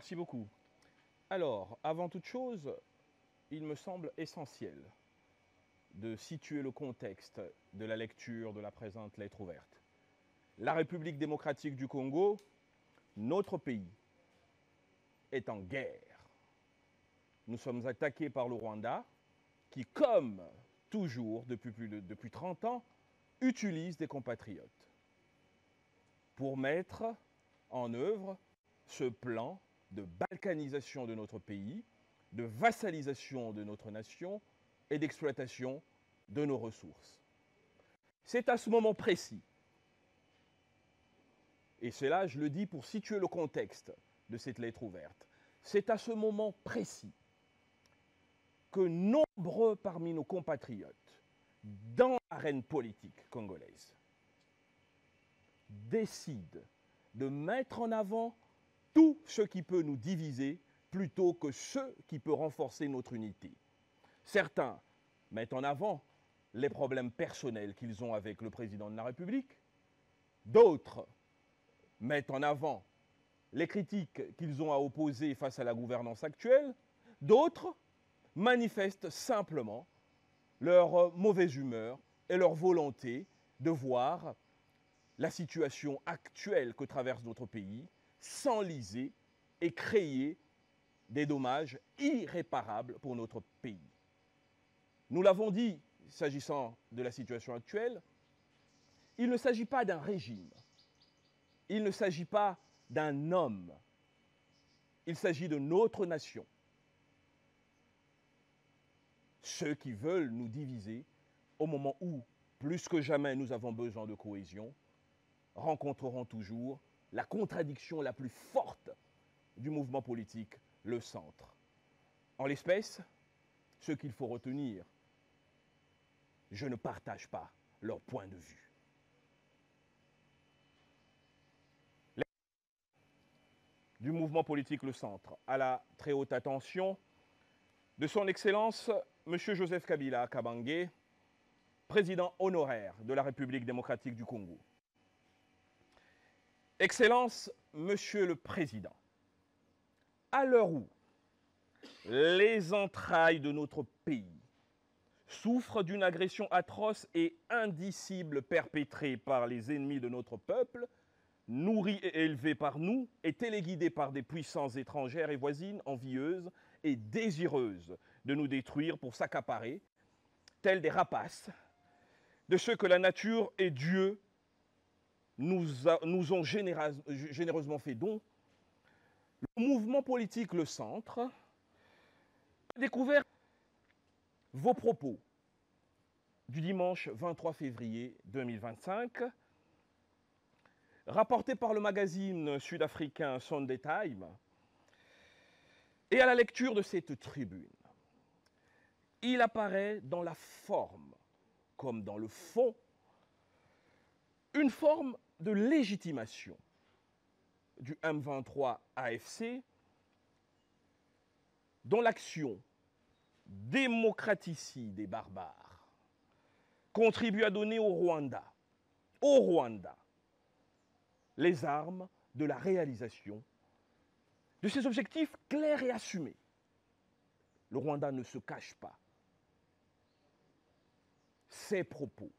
Merci beaucoup. Alors, avant toute chose, il me semble essentiel de situer le contexte de la lecture de la présente lettre ouverte. La République démocratique du Congo, notre pays, est en guerre. Nous sommes attaqués par le Rwanda, qui, comme toujours depuis 30 ans, utilise des compatriotes pour mettre en œuvre ce plan de balkanisation de notre pays, de vassalisation de notre nation et d'exploitation de nos ressources. C'est à ce moment précis, et c'est là, je le dis pour situer le contexte de cette lettre ouverte, c'est à ce moment précis que nombreux parmi nos compatriotes dans l'arène politique congolaise décident de mettre en avant tout ce qui peut nous diviser plutôt que ce qui peut renforcer notre unité. Certains mettent en avant les problèmes personnels qu'ils ont avec le président de la République. D'autres mettent en avant les critiques qu'ils ont à opposer face à la gouvernance actuelle. D'autres manifestent simplement leur mauvaise humeur et leur volonté de voir la situation actuelle que traverse notre pays s'enliser et créer des dommages irréparables pour notre pays. Nous l'avons dit, s'agissant de la situation actuelle, il ne s'agit pas d'un régime, il ne s'agit pas d'un homme, il s'agit de notre nation. Ceux qui veulent nous diviser, au moment où, plus que jamais, nous avons besoin de cohésion, rencontreront toujours la contradiction la plus forte du mouvement politique, le centre. En l'espèce, ce qu'il faut retenir, je ne partage pas leur point de vue. Du mouvement politique Le Centre à la très haute attention de son Excellence M. Joseph Kabila Kabange, président honoraire de la République démocratique du Congo. Excellence, Monsieur le Président, à l'heure où les entrailles de notre pays souffrent d'une agression atroce et indicible perpétrée par les ennemis de notre peuple, nourris et élevés par nous et téléguidés par des puissances étrangères et voisines envieuses et désireuses de nous détruire pour s'accaparer, tels des rapaces, de ce que la nature et Dieu nous ont généreusement fait don, le mouvement politique Le Centre a découvert vos propos du dimanche 23 février 2025, rapportés par le magazine sud-africain Sunday Times, et à la lecture de cette tribune, il apparaît dans la forme comme dans le fond une forme de légitimation du M23 AFC dont l'action démocraticide et barbare contribue à donner au Rwanda, les armes de la réalisation de ses objectifs clairs et assumés. Le Rwanda ne se cache pas. Ces propos,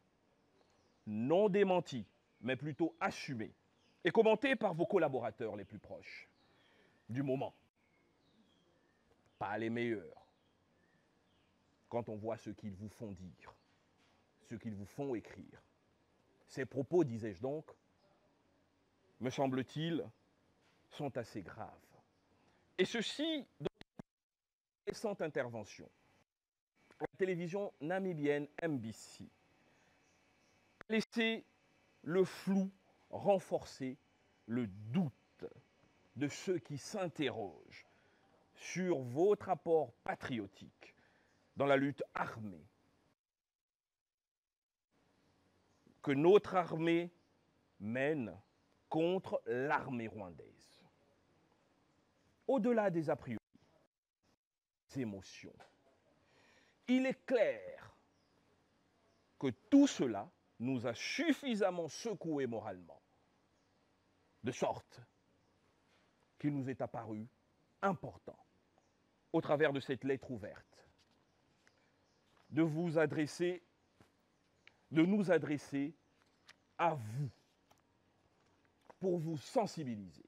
non démentis, mais plutôt assumés, et commentés par vos collaborateurs les plus proches du moment. Pas les meilleurs. Quand on voit ce qu'ils vous font dire, ce qu'ils vous font écrire. Ces propos, disais-je donc, me semble-t-il, sont assez graves. Et ceci, dans une récente intervention, la télévision namibienne MBC, a laissé le flou renforcer le doute de ceux qui s'interrogent sur votre apport patriotique dans la lutte armée que notre armée mène contre l'armée rwandaise. Au-delà des a priori, des émotions, il est clair que tout cela nous a suffisamment secoués moralement, de sorte qu'il nous est apparu important, au travers de cette lettre ouverte, de nous adresser à vous pour vous sensibiliser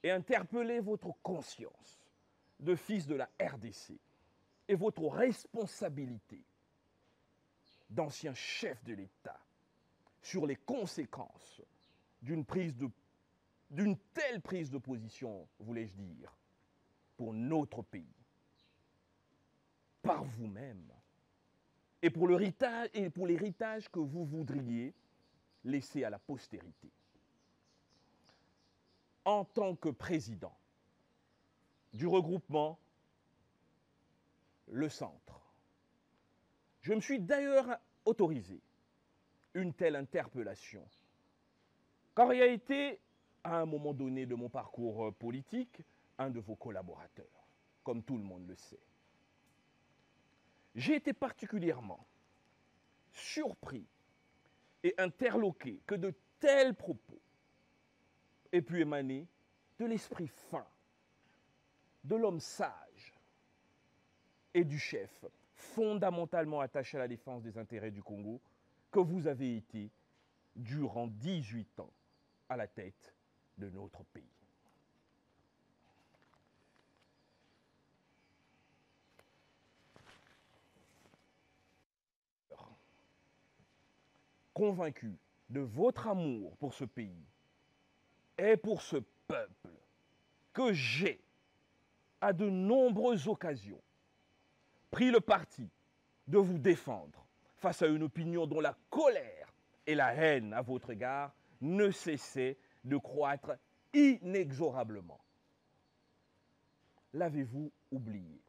et interpeller votre conscience de fils de la RDC et votre responsabilité d'ancien chef de l'État sur les conséquences d'une telle prise de position, voulais-je dire, pour notre pays, par vous-même, et pour l'héritage que vous voudriez laisser à la postérité. En tant que président du regroupement Le Centre, je me suis d'ailleurs autorisé une telle interpellation, car il a été, à un moment donné de mon parcours politique, un de vos collaborateurs, comme tout le monde le sait. J'ai été particulièrement surpris et interloqué que de tels propos aient pu émaner de l'esprit fin, de l'homme sage et du chef fondamentalement attaché à la défense des intérêts du Congo que vous avez été durant 18 ans à la tête de notre pays. Convaincu de votre amour pour ce pays et pour ce peuple, que j'ai, à de nombreuses occasions, pris le parti de vous défendre face à une opinion dont la colère et la haine à votre égard ne cessaient de croître inexorablement. L'avez-vous oublié?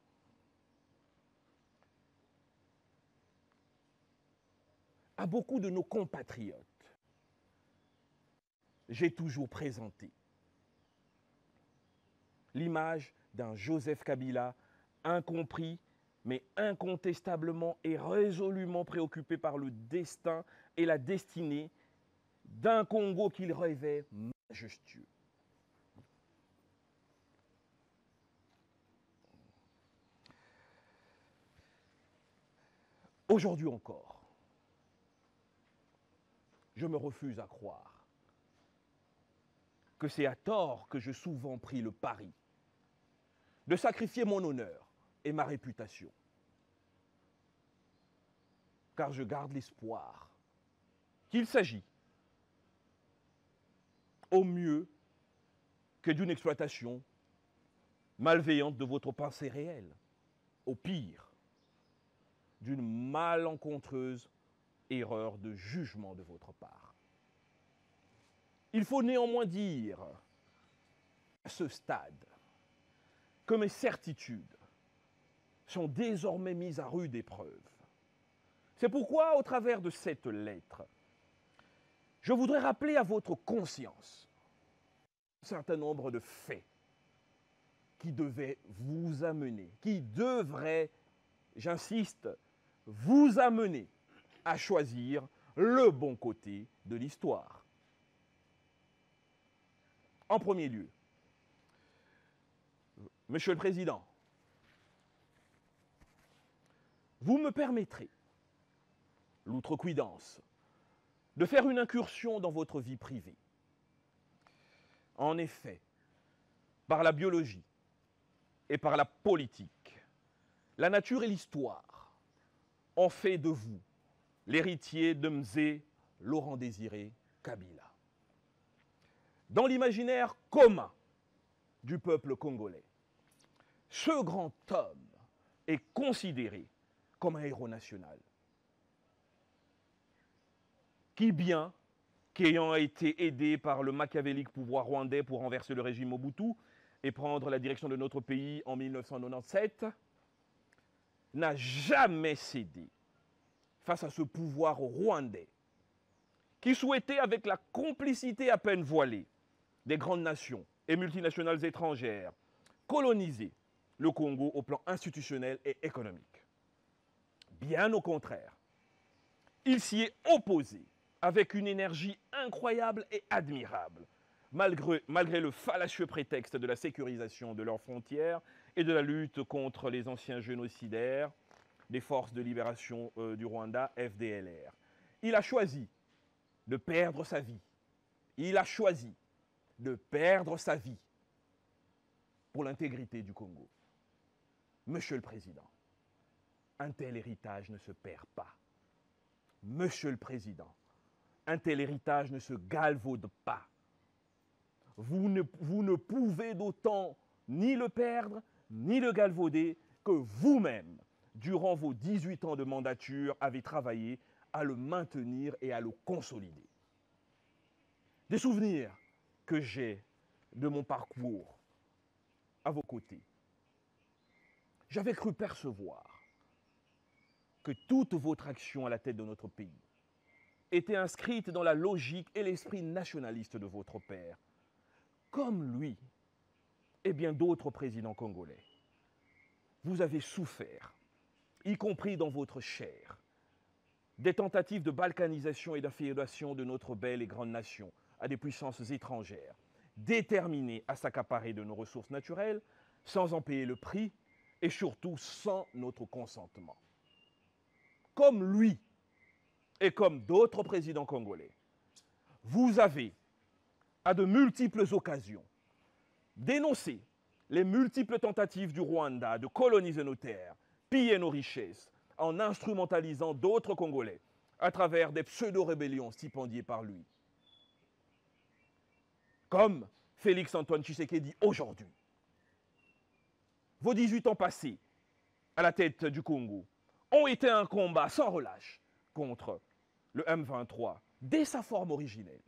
À beaucoup de nos compatriotes, j'ai toujours présenté l'image d'un Joseph Kabila incompris, mais incontestablement et résolument préoccupé par le destin et la destinée d'un Congo qu'il rêvait majestueux. Aujourd'hui encore, je me refuse à croire que c'est à tort que j'ai souvent pris le pari de sacrifier mon honneur et ma réputation. Car je garde l'espoir qu'il s'agit au mieux que d'une exploitation malveillante de votre pensée réelle, au pire d'une malencontreuse erreur de jugement de votre part. Il faut néanmoins dire à ce stade que mes certitudes sont désormais mises à rude épreuve. C'est pourquoi, au travers de cette lettre, je voudrais rappeler à votre conscience un certain nombre de faits qui devaient vous amener, qui devraient, j'insiste, vous amener à choisir le bon côté de l'histoire. En premier lieu, Monsieur le Président, vous me permettrez, l'outrecuidance, de faire une incursion dans votre vie privée. En effet, par la biologie et par la politique, la nature et l'histoire ont fait de vous l'héritier de Mzee Laurent-Désiré Kabila. Dans l'imaginaire commun du peuple congolais, ce grand homme est considéré comme un héros national, qui bien qu'ayant été aidé par le machiavélique pouvoir rwandais pour renverser le régime Mobutu et prendre la direction de notre pays en 1997, n'a jamais cédé face à ce pouvoir rwandais qui souhaitait, avec la complicité à peine voilée des grandes nations et multinationales étrangères, coloniser le Congo au plan institutionnel et économique. Bien au contraire, il s'y est opposé avec une énergie incroyable et admirable, malgré le fallacieux prétexte de la sécurisation de leurs frontières et de la lutte contre les anciens génocidaires des forces de libération du Rwanda, FDLR. Il a choisi de perdre sa vie. Il a choisi de perdre sa vie pour l'intégrité du Congo. Monsieur le Président, un tel héritage ne se perd pas. Monsieur le Président, un tel héritage ne se galvaude pas. Vous ne pouvez d'autant ni le perdre, ni le galvauder que vous-même, durant vos 18 ans de mandature, avez travaillé à le maintenir et à le consolider. Des souvenirs que j'ai de mon parcours à vos côtés. J'avais cru percevoir que toute votre action à la tête de notre pays était inscrite dans la logique et l'esprit nationaliste de votre père, comme lui et bien d'autres présidents congolais. Vous avez souffert, y compris dans votre chair, des tentatives de balkanisation et d'affiliation de notre belle et grande nation à des puissances étrangères, déterminées à s'accaparer de nos ressources naturelles sans en payer le prix et surtout sans notre consentement. Comme lui et comme d'autres présidents congolais, vous avez, à de multiples occasions, dénoncé les multiples tentatives du Rwanda de coloniser nos terres, piller nos richesses, en instrumentalisant d'autres Congolais à travers des pseudo-rébellions stipendiées par lui. Comme Félix-Antoine Tshisekedi aujourd'hui. Vos 18 ans passés à la tête du Congo ont été un combat sans relâche contre le M23 dès sa forme originelle,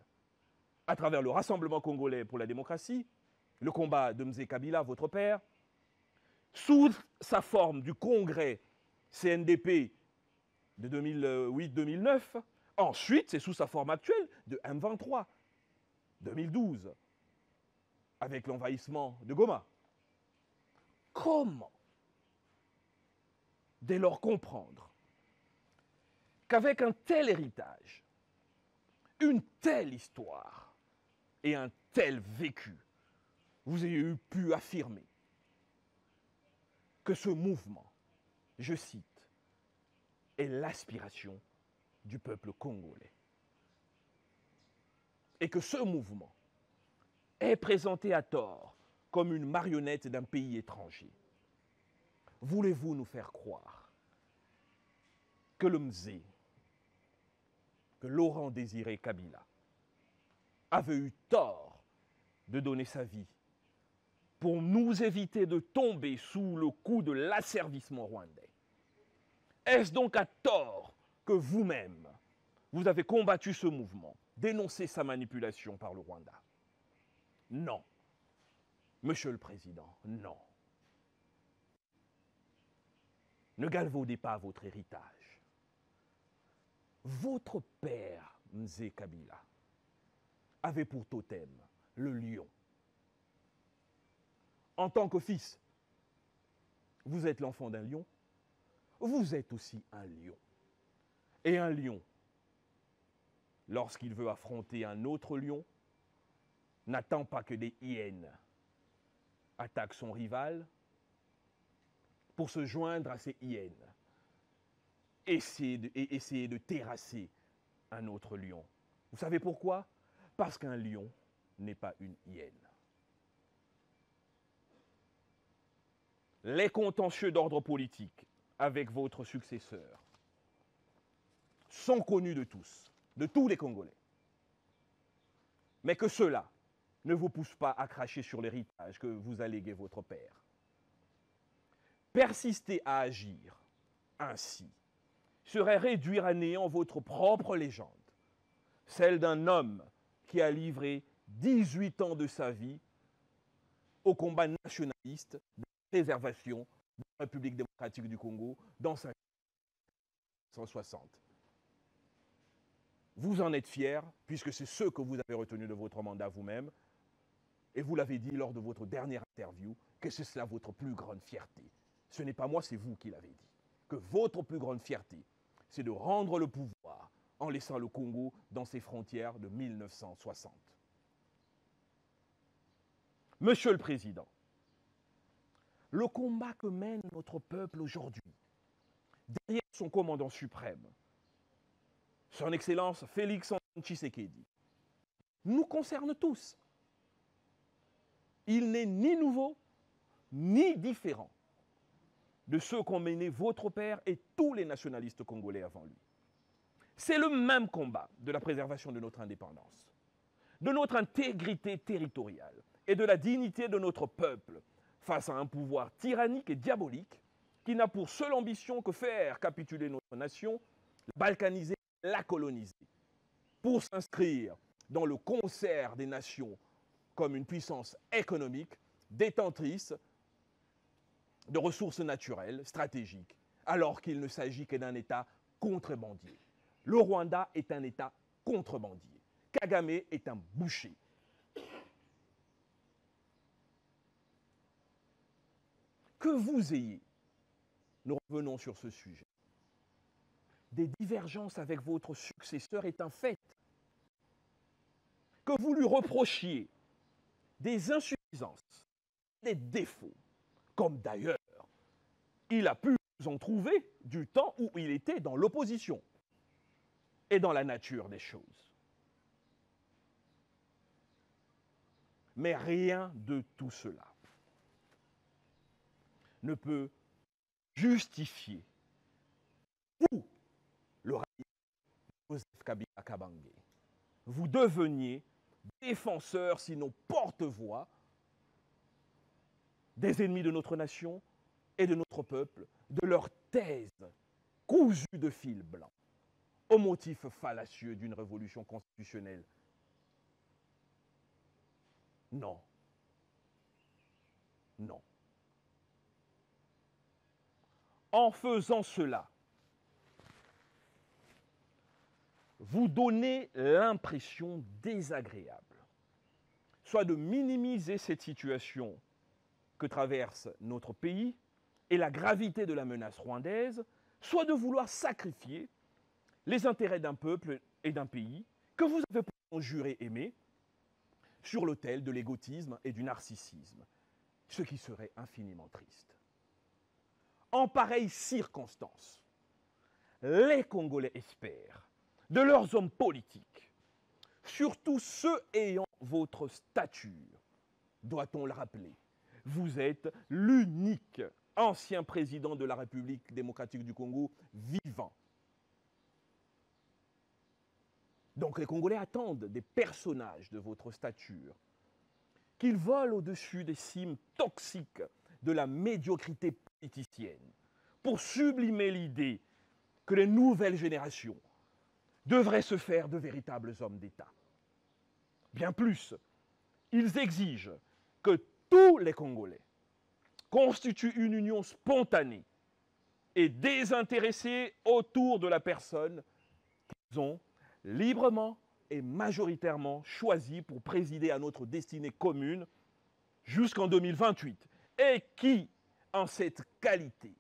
à travers le Rassemblement congolais pour la démocratie, le combat de Mzee Kabila, votre père, sous sa forme du congrès CNDP de 2008-2009, ensuite c'est sous sa forme actuelle de M23, 2012, avec l'envahissement de Goma. Comment, dès lors, comprendre qu'avec un tel héritage, une telle histoire et un tel vécu, vous ayez pu affirmer que ce mouvement, je cite, est l'aspiration du peuple congolais. Et que ce mouvement est présenté à tort comme une marionnette d'un pays étranger. Voulez-vous nous faire croire que le Mzee, que Laurent-Désiré Kabila, avait eu tort de donner sa vie pour nous éviter de tomber sous le coup de l'asservissement rwandais? Est-ce donc à tort que vous-même, vous avez combattu ce mouvement, dénoncé sa manipulation par le Rwanda? Non. Monsieur le Président, non. Ne galvaudez pas votre héritage. Votre père, Mzee Kabila, avait pour totem le lion. En tant que fils, vous êtes l'enfant d'un lion, vous êtes aussi un lion. Et un lion, lorsqu'il veut affronter un autre lion, n'attend pas que des hyènes attaquent son rival pour se joindre à ces hyènes et essayer de terrasser un autre lion. Vous savez pourquoi? Parce qu'un lion n'est pas une hyène. Les contentieux d'ordre politique avec votre successeur sont connus de tous les Congolais. Mais que cela ne vous pousse pas à cracher sur l'héritage que vous a légué votre père. Persister à agir ainsi serait réduire à néant votre propre légende, celle d'un homme qui a livré 18 ans de sa vie au combat nationaliste de préservation de la République démocratique du Congo dans 1960. Vous en êtes fiers, puisque c'est ce que vous avez retenu de votre mandat vous-même, et vous l'avez dit lors de votre dernière interview, que c'est cela votre plus grande fierté. Ce n'est pas moi, c'est vous qui l'avez dit. Que votre plus grande fierté, c'est de rendre le pouvoir en laissant le Congo dans ses frontières de 1960. Monsieur le Président, le combat que mène notre peuple aujourd'hui, derrière son commandant suprême, son Excellence Félix Antoine Tshisekedi, nous concerne tous. Il n'est ni nouveau, ni différent de ceux qu'ont mené votre père et tous les nationalistes congolais avant lui. C'est le même combat de la préservation de notre indépendance, de notre intégrité territoriale et de la dignité de notre peuple face à un pouvoir tyrannique et diabolique qui n'a pour seule ambition que faire capituler notre nation, la balkaniser, la coloniser, pour s'inscrire dans le concert des nations comme une puissance économique détentrice de ressources naturelles stratégiques, alors qu'il ne s'agit que d'un État contrebandier. Le Rwanda est un État contrebandier. Kagame est un boucher. Que vous ayez, nous revenons sur ce sujet, des divergences avec votre successeur est un fait. Que vous lui reprochiez des insuffisances, des défauts, comme d'ailleurs il a pu en trouver du temps où il était dans l'opposition et dans la nature des choses. Mais rien de tout cela ne peut justifier vous, le roi Joseph Kabila Kabange, vous deveniez défenseur, sinon porte-voix, des ennemis de notre nation et de notre peuple, de leur thèse cousue de fil blanc, au motif fallacieux d'une révolution constitutionnelle. Non. Non. En faisant cela, vous donnez l'impression désagréable, soit de minimiser cette situation que traverse notre pays et la gravité de la menace rwandaise, soit de vouloir sacrifier les intérêts d'un peuple et d'un pays que vous avez pourtant juré aimer sur l'autel de l'égotisme et du narcissisme, ce qui serait infiniment triste. En pareille circonstance, les Congolais espèrent de leurs hommes politiques, surtout ceux ayant votre stature, doit-on le rappeler, vous êtes l'unique ancien président de la République démocratique du Congo vivant. Donc les Congolais attendent des personnages de votre stature, qu'ils volent au-dessus des cimes toxiques de la médiocrité politicienne, pour sublimer l'idée que les nouvelles générations devraient se faire de véritables hommes d'État. Bien plus, ils exigent que tous les Congolais constituent une union spontanée et désintéressée autour de la personne qu'ils ont librement et majoritairement choisie pour présider à notre destinée commune jusqu'en 2028 et qui, en cette qualité,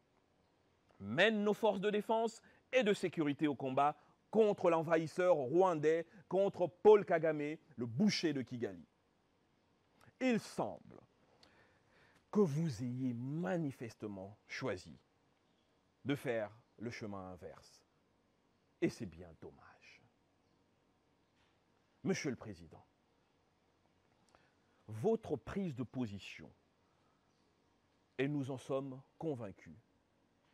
mène nos forces de défense et de sécurité au combat contre l'envahisseur rwandais, contre Paul Kagame, le boucher de Kigali. Il semble que vous ayez manifestement choisi de faire le chemin inverse. Et c'est bien dommage. Monsieur le Président, votre prise de position, et nous en sommes convaincus,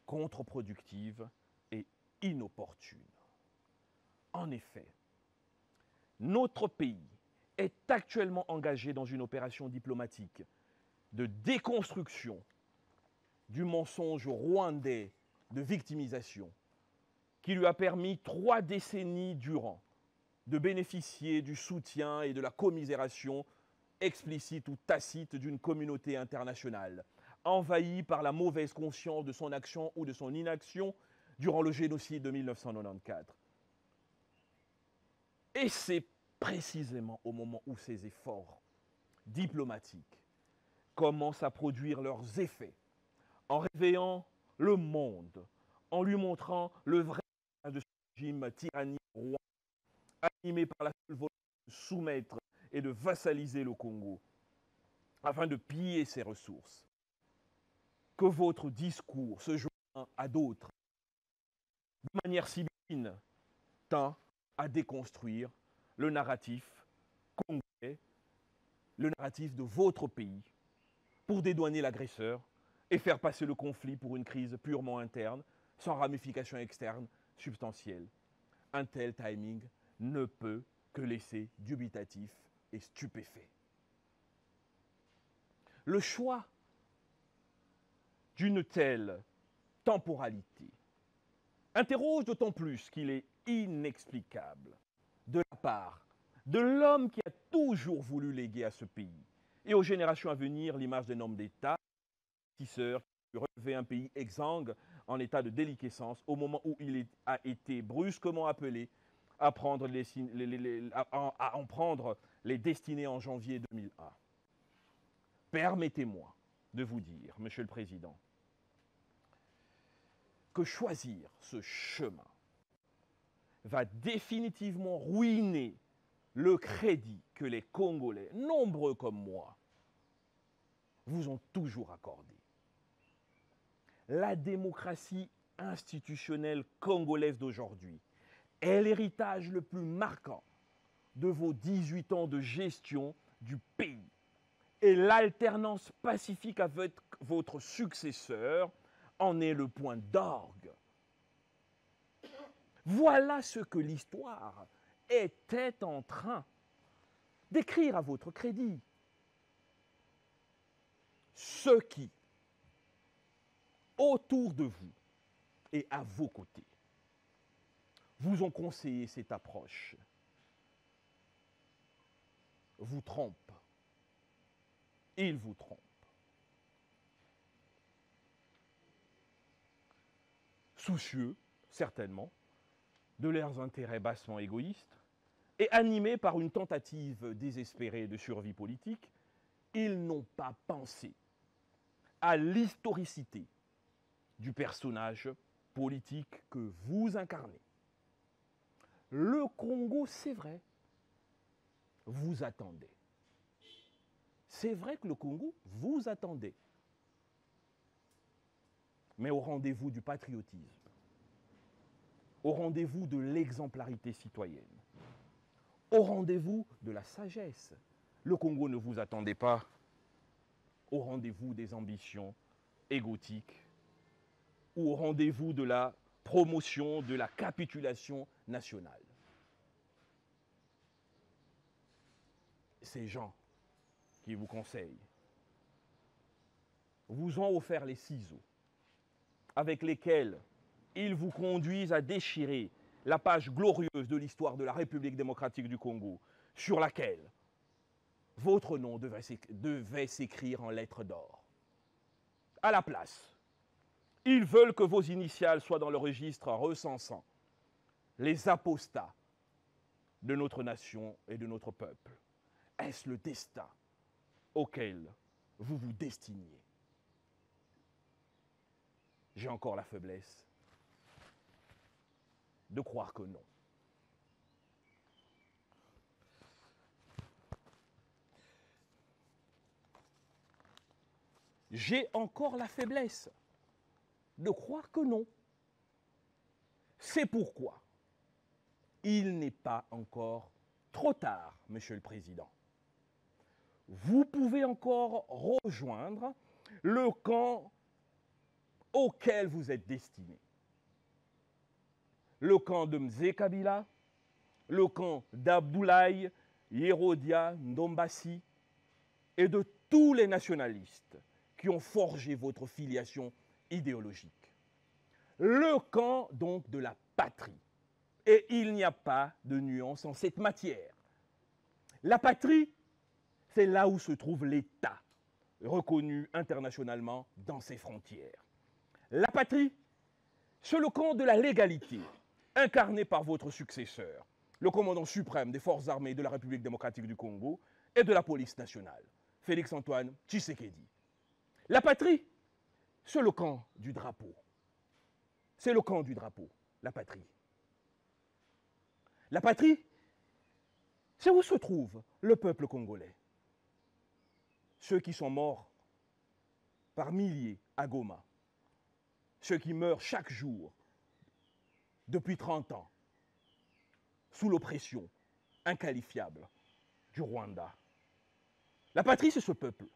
contre-productive et inopportune. En effet, notre pays est actuellement engagé dans une opération diplomatique de déconstruction du mensonge rwandais de victimisation qui lui a permis 3 décennies durant de bénéficier du soutien et de la commisération explicite ou tacite d'une communauté internationale, envahie par la mauvaise conscience de son action ou de son inaction durant le génocide de 1994. Et c'est précisément au moment où ces efforts diplomatiques commencent à produire leurs effets, en réveillant le monde, en lui montrant le vrai de ce régime tyrannique rwandais, animé par la seule volonté de soumettre et de vassaliser le Congo, afin de piller ses ressources, que votre discours se joint à d'autres, de manière sibylline, tend à déconstruire le narratif congolais, le narratif de votre pays, pour dédouaner l'agresseur et faire passer le conflit pour une crise purement interne, sans ramification externe substantielle. Un tel timing ne peut que laisser dubitatif et stupéfait. Le choix d'une telle temporalité interroge d'autant plus qu'il est inexplicable de la part de l'homme qui a toujours voulu léguer à ce pays et aux générations à venir l'image d'un homme d'État, tisseur, qui relevait un pays exsangue en état de déliquescence au moment où il a été brusquement appelé à en prendre les destinées en janvier 2001. Permettez-moi de vous dire, Monsieur le Président, que choisir ce chemin va définitivement ruiner le crédit que les Congolais, nombreux comme moi, vous ont toujours accordé. La démocratie institutionnelle congolaise d'aujourd'hui est l'héritage le plus marquant de vos 18 ans de gestion du pays. Et l'alternance pacifique avec votre successeur en est le point d'orgue. Voilà ce que l'histoire était en train d'écrire à votre crédit. Ceux qui, autour de vous et à vos côtés, vous ont conseillé cette approche, vous trompent. Ils vous trompent. Soucieux, certainement, de leurs intérêts bassement égoïstes, et animés par une tentative désespérée de survie politique, ils n'ont pas pensé à l'historicité du personnage politique que vous incarnez. Le Congo, c'est vrai, vous attendait. C'est vrai que le Congo vous attendait. Mais au rendez-vous du patriotisme, au rendez-vous de l'exemplarité citoyenne, au rendez-vous de la sagesse. Le Congo ne vous attendait pas au rendez-vous des ambitions égotiques ou au rendez-vous de la promotion de la capitulation nationale. Ces gens qui vous conseillent vous ont offert les ciseaux avec lesquels ils vous conduisent à déchirer la page glorieuse de l'histoire de la République démocratique du Congo, sur laquelle votre nom devait s'écrire en lettres d'or. À la place, ils veulent que vos initiales soient dans le registre recensant les apostats de notre nation et de notre peuple. Est-ce le destin auquel vous vous destiniez? J'ai encore la faiblesse de croire que non. J'ai encore la faiblesse de croire que non. C'est pourquoi il n'est pas encore trop tard, Monsieur le Président. Vous pouvez encore rejoindre le camp auquel vous êtes destiné. Le camp de Mzé Kabila, le camp d'Abdoulaye Yerodia Ndombassi et de tous les nationalistes qui ont forgé votre filiation idéologique. Le camp donc de la patrie. Et il n'y a pas de nuance en cette matière. La patrie, c'est là où se trouve l'État, reconnu internationalement dans ses frontières. La patrie, c'est le camp de la légalité, incarné par votre successeur, le commandant suprême des forces armées de la République démocratique du Congo et de la police nationale, Félix-Antoine Tshisekedi. La patrie, c'est le camp du drapeau. C'est le camp du drapeau, la patrie. La patrie, c'est où se trouve le peuple congolais. Ceux qui sont morts par milliers à Goma, ceux qui meurent chaque jour depuis 30 ans sous l'oppression inqualifiable du Rwanda. La patrie, c'est ce peuple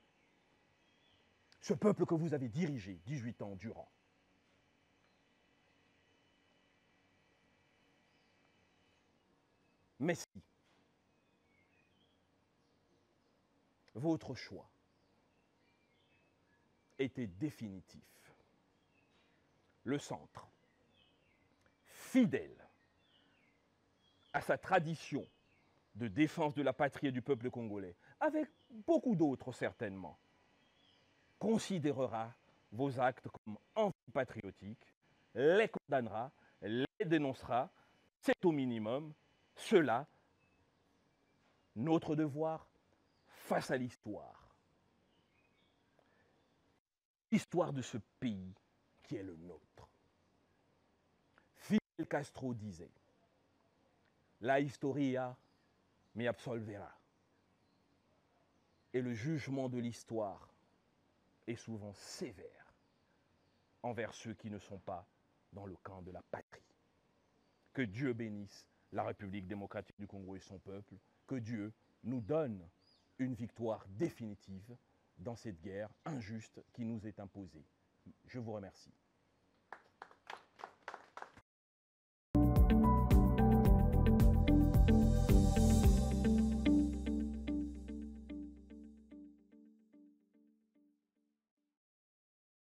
que vous avez dirigé 18 ans durant. Mais si votre choix était définitif, le centre, fidèle à sa tradition de défense de la patrie et du peuple congolais, avec beaucoup d'autres certainement, considérera vos actes comme antipatriotiques, les condamnera, les dénoncera, c'est au minimum cela, notre devoir face à l'histoire. L'histoire de ce pays qui est le nôtre. Fidel Castro disait, la historia me absolverá. Et le jugement de l'histoire est souvent sévère envers ceux qui ne sont pas dans le camp de la patrie. Que Dieu bénisse la République démocratique du Congo et son peuple, que Dieu nous donne une victoire définitive dans cette guerre injuste qui nous est imposée. Je vous remercie.